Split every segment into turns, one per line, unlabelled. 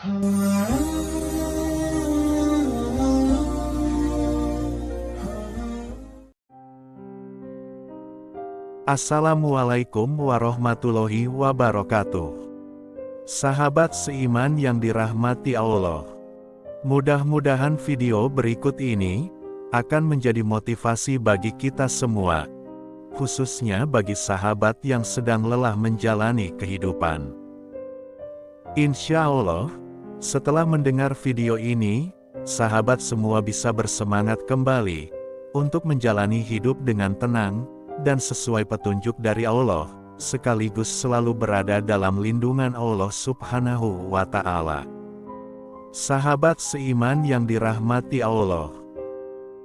Assalamualaikum warahmatullahi wabarakatuh. Sahabat seiman yang dirahmati Allah. Mudah-mudahan video berikut ini akan menjadi motivasi bagi kita semua, khususnya bagi sahabat yang sedang lelah menjalani kehidupan. Insya Allah, setelah mendengar video ini, sahabat semua bisa bersemangat kembali untuk menjalani hidup dengan tenang dan sesuai petunjuk dari Allah, sekaligus selalu berada dalam lindungan Allah Subhanahu wa Ta'ala. Sahabat seiman yang dirahmati Allah,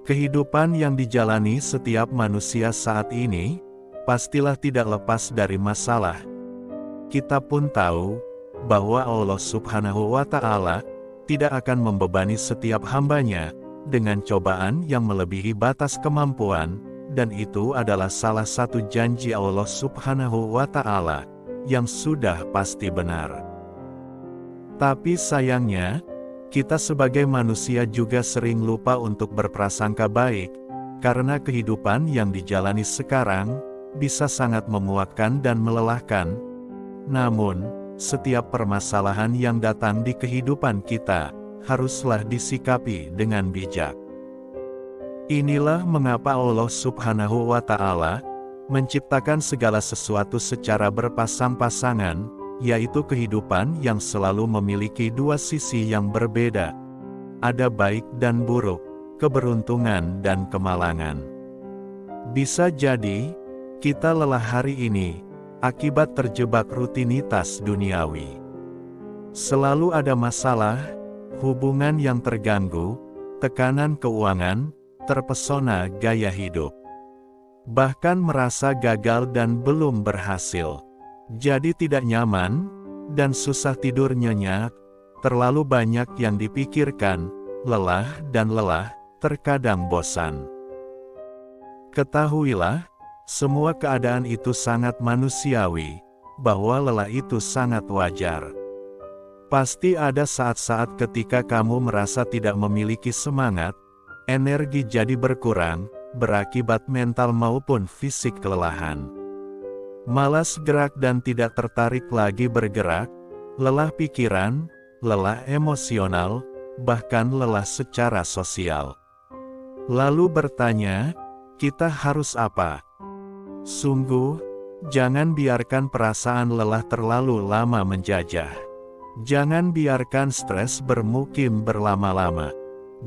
kehidupan yang dijalani setiap manusia saat ini pastilah tidak lepas dari masalah. Kita pun tahu bahwa Allah Subhanahu wa Ta'ala tidak akan membebani setiap hambanya dengan cobaan yang melebihi batas kemampuan, dan itu adalah salah satu janji Allah Subhanahu wa Ta'ala yang sudah pasti benar. Tapi sayangnya, kita sebagai manusia juga sering lupa untuk berprasangka baik, karena kehidupan yang dijalani sekarang bisa sangat memuakkan dan melelahkan. Namun, setiap permasalahan yang datang di kehidupan kita haruslah disikapi dengan bijak. Inilah mengapa Allah Subhanahu wa Ta'ala menciptakan segala sesuatu secara berpasang-pasangan, yaitu kehidupan yang selalu memiliki dua sisi yang berbeda. Ada baik dan buruk, keberuntungan dan kemalangan. Bisa jadi, kita lelah hari ini akibat terjebak rutinitas duniawi. Selalu ada masalah, hubungan yang terganggu, tekanan keuangan, terpesona gaya hidup. Bahkan merasa gagal dan belum berhasil. Jadi tidak nyaman, dan susah tidur nyenyak, terlalu banyak yang dipikirkan, lelah, terkadang bosan. Ketahuilah, semua keadaan itu sangat manusiawi, bahwa lelah itu sangat wajar. Pasti ada saat-saat ketika kamu merasa tidak memiliki semangat, energi jadi berkurang, berakibat mental maupun fisik kelelahan. Malas gerak dan tidak tertarik lagi bergerak, lelah pikiran, lelah emosional, bahkan lelah secara sosial. Lalu bertanya, kita harus apa? Sungguh, jangan biarkan perasaan lelah terlalu lama menjajah. Jangan biarkan stres bermukim berlama-lama.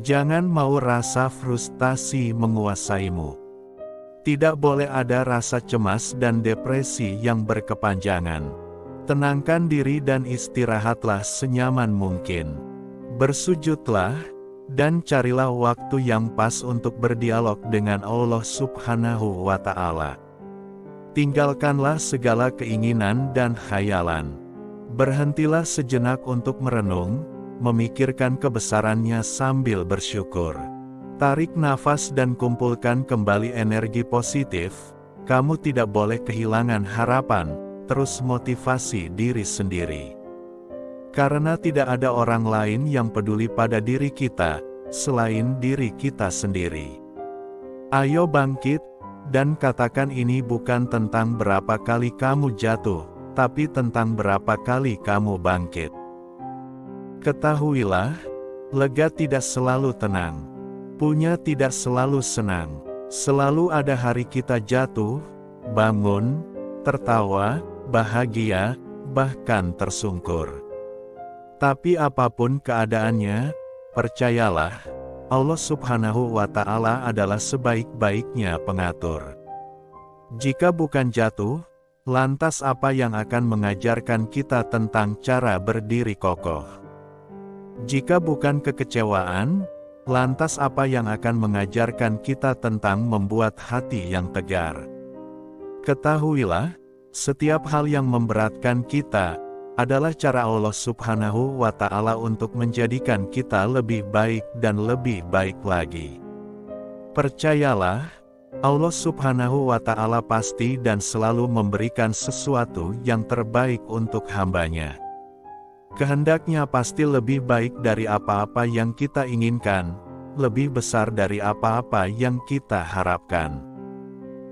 Jangan mau rasa frustasi menguasaimu. Tidak boleh ada rasa cemas dan depresi yang berkepanjangan. Tenangkan diri dan istirahatlah senyaman mungkin. Bersujudlah, dan carilah waktu yang pas untuk berdialog dengan Allah Subhanahu wa Ta'ala. Tinggalkanlah segala keinginan dan khayalan. Berhentilah sejenak untuk merenung, memikirkan kebesarannya sambil bersyukur. Tarik nafas dan kumpulkan kembali energi positif. Kamu tidak boleh kehilangan harapan, terus motivasi diri sendiri. Karena tidak ada orang lain yang peduli pada diri kita, selain diri kita sendiri. Ayo bangkit, dan katakan ini bukan tentang berapa kali kamu jatuh, tapi tentang berapa kali kamu bangkit. Ketahuilah, lega tidak selalu tenang. Punya tidak selalu senang. Selalu ada hari kita jatuh, bangun, tertawa, bahagia, bahkan tersungkur. Tapi apapun keadaannya, percayalah, Allah Subhanahu wa Ta'ala adalah sebaik-baiknya pengatur. Jika bukan jatuh, lantas apa yang akan mengajarkan kita tentang cara berdiri kokoh? Jika bukan kekecewaan, lantas apa yang akan mengajarkan kita tentang membuat hati yang tegar? Ketahuilah, setiap hal yang memberatkan kita adalah cara Allah Subhanahu wa Ta'ala untuk menjadikan kita lebih baik dan lebih baik lagi. Percayalah, Allah Subhanahu wa Ta'ala pasti dan selalu memberikan sesuatu yang terbaik untuk hambanya. Kehendaknya pasti lebih baik dari apa-apa yang kita inginkan, lebih besar dari apa-apa yang kita harapkan.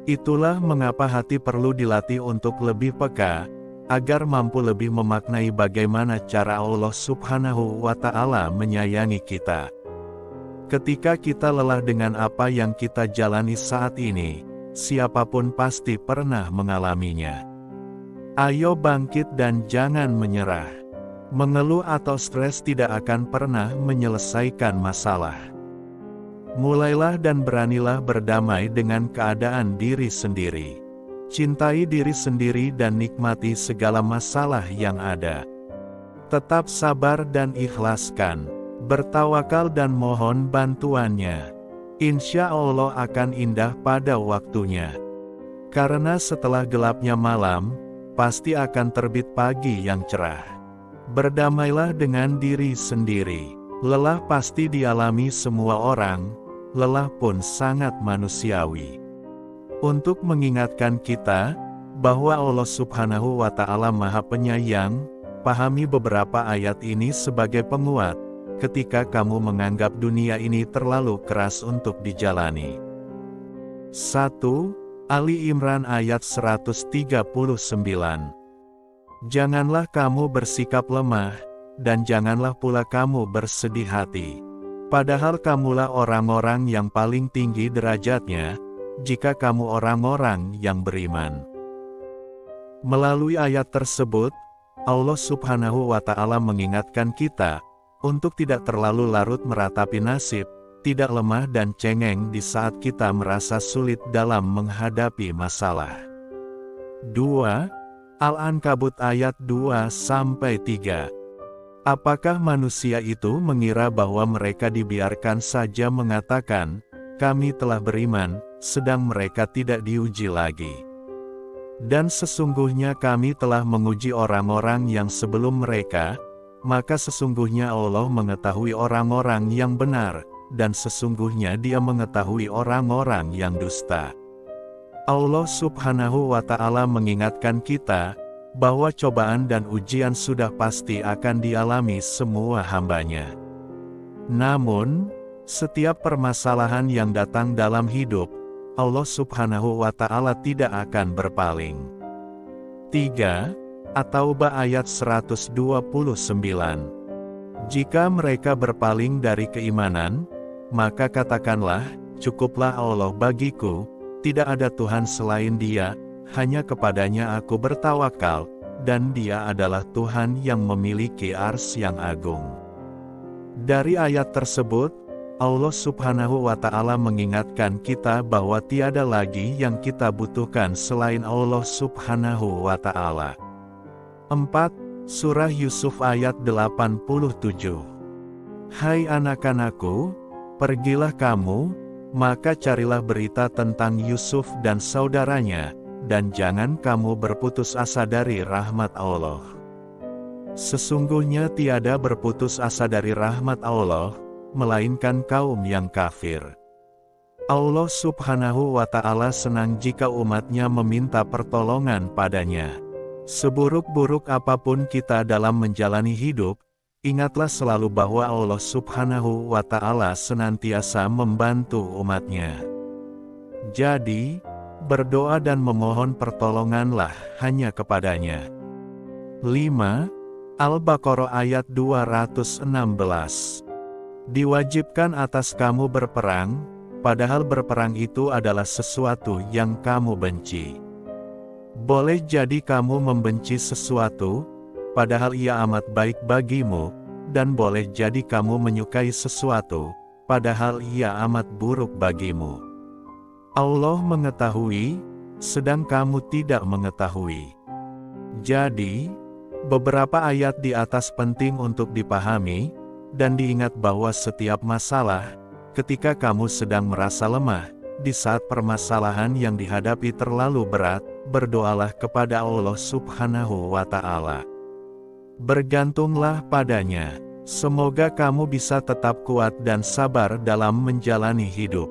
Itulah mengapa hati perlu dilatih untuk lebih peka, agar mampu lebih memaknai bagaimana cara Allah Subhanahu wa Ta'ala menyayangi kita. Ketika kita lelah dengan apa yang kita jalani saat ini, siapapun pasti pernah mengalaminya. Ayo bangkit dan jangan menyerah. Mengeluh atau stres tidak akan pernah menyelesaikan masalah. Mulailah dan beranilah berdamai dengan keadaan diri sendiri. Cintai diri sendiri dan nikmati segala masalah yang ada. Tetap sabar dan ikhlaskan. Bertawakal dan mohon bantuannya. Insya Allah akan indah pada waktunya. Karena setelah gelapnya malam, pasti akan terbit pagi yang cerah. Berdamailah dengan diri sendiri. Lelah pasti dialami semua orang, lelah pun sangat manusiawi. Untuk mengingatkan kita, bahwa Allah Subhanahu wa Ta'ala Maha Penyayang, pahami beberapa ayat ini sebagai penguat, ketika kamu menganggap dunia ini terlalu keras untuk dijalani. 1. Ali Imran ayat 139. Janganlah kamu bersikap lemah, dan janganlah pula kamu bersedih hati. Padahal kamulah orang-orang yang paling tinggi derajatnya, jika kamu orang-orang yang beriman. Melalui ayat tersebut, Allah Subhanahu wa Ta'ala mengingatkan kita, untuk tidak terlalu larut meratapi nasib, tidak lemah dan cengeng di saat kita merasa sulit dalam menghadapi masalah. 2. Al-Ankabut ayat 2-3. Apakah manusia itu mengira bahwa mereka dibiarkan saja mengatakan, kami telah beriman, sedang mereka tidak diuji lagi? Dan sesungguhnya kami telah menguji orang-orang yang sebelum mereka, maka sesungguhnya Allah mengetahui orang-orang yang benar, dan sesungguhnya Dia mengetahui orang-orang yang dusta. Allah Subhanahu wa Ta'ala mengingatkan kita, bahwa cobaan dan ujian sudah pasti akan dialami semua hambanya. Namun, setiap permasalahan yang datang dalam hidup, Allah Subhanahu wa Ta'ala tidak akan berpaling. 3. At-Taubah ayat 129. Jika mereka berpaling dari keimanan, maka katakanlah, cukuplah Allah bagiku, tidak ada Tuhan selain Dia, hanya kepadanya aku bertawakal, dan Dia adalah Tuhan yang memiliki ars yang agung. Dari ayat tersebut, Allah Subhanahu wa Ta'ala mengingatkan kita bahwa tiada lagi yang kita butuhkan selain Allah Subhanahu wa Ta'ala. 4. Surah Yusuf ayat 87. Hai anak-anakku, pergilah kamu, maka carilah berita tentang Yusuf dan saudaranya, dan jangan kamu berputus asa dari rahmat Allah. Sesungguhnya tiada berputus asa dari rahmat Allah, melainkan kaum yang kafir. Allah Subhanahu wa Ta'ala senang jika umatnya meminta pertolongan padanya. Seburuk-buruk apapun kita dalam menjalani hidup, ingatlah selalu bahwa Allah Subhanahu wa Ta'ala senantiasa membantu umatnya. Jadi, berdoa dan memohon pertolonganlah hanya kepadanya. 5. Al-Baqarah ayat 216. Diwajibkan atas kamu berperang, padahal berperang itu adalah sesuatu yang kamu benci. Boleh jadi kamu membenci sesuatu, padahal ia amat baik bagimu, dan boleh jadi kamu menyukai sesuatu, padahal ia amat buruk bagimu. Allah mengetahui, sedang kamu tidak mengetahui. Jadi, beberapa ayat di atas penting untuk dipahami, dan diingat bahwa setiap masalah, ketika kamu sedang merasa lemah, di saat permasalahan yang dihadapi terlalu berat, berdoalah kepada Allah Subhanahu wa Ta'ala. Bergantunglah padanya. Semoga kamu bisa tetap kuat dan sabar dalam menjalani hidup.